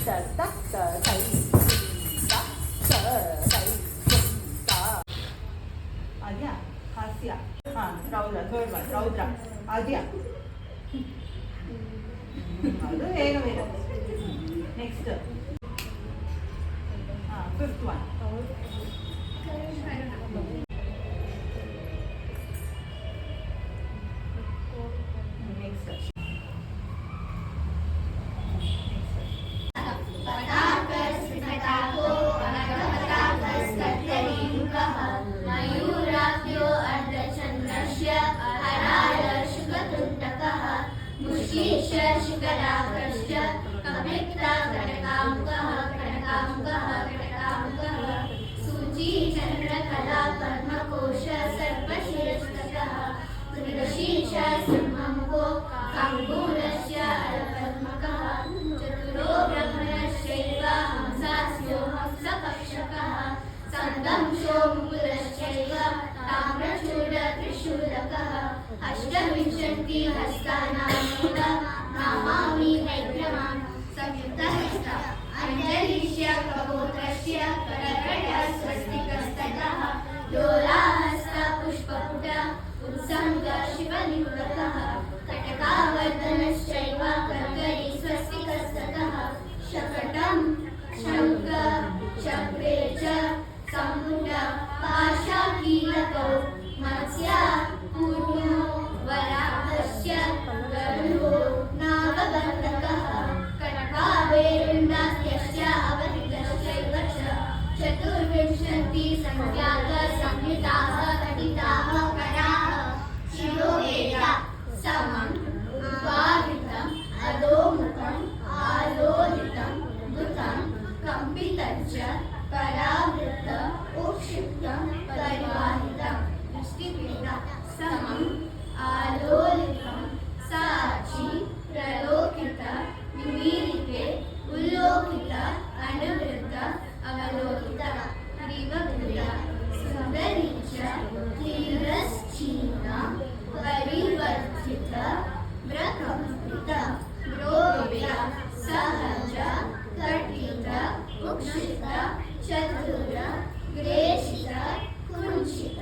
ತಕ್ಕ ತೈ ತಕ್ಕ ತೈ ಆದ್ಯಾ ಹಾಸ್ಯ ರೌದ್ರ ಥರ್ಡ್ ಒನ್ ರೌದ್ರ ಆದ್ಯಾ ಅದು ಬೇಗ ಬೇಗ ನೆಕ್ಸ್ಟ್ ಫಿಫ್ತ್ ಒನ್ अष्टविंशति हस्तानामामि वैद्यमान् संयुक्तहस्त अञ्जलिस्य कपोत्रस्य करकटस्वस्तिकस्ततः लोलाहस्त पुष्पपुट उत्सङ्ग शिवनिवृतः कटकावर्तनश्चैव कर्करी स्वस्तिकस्ततः शकटं शङ्ख चक्रे च सम्पुट पाशाकीलकौ मत्स्य पूर्णो वराहस्य गरुडो नागबन्धकः कटकावेरुण्डास्यस्य अवधितश्चैव च चतुर्विंशति संज्ञातसंहिताः घटिताः कराः शिरोवेदा समं वारितम् अधोमुखम् आलोलितं दुतं कम्पितं च परावृत्त उक्षिप्तं परिवाहितं दृष्टिवेदा समं आलोलितं साक्षी प्रलोकित निमीलिते उल्लोकित अनुवृत्त अवलोकित दिवकृत सुन्दरी च धीरश्चीना परिवर्तित ब्रह्मकृत रोव्य सहज कटित उक्षित चतुर ग्रेशित कुञ्चित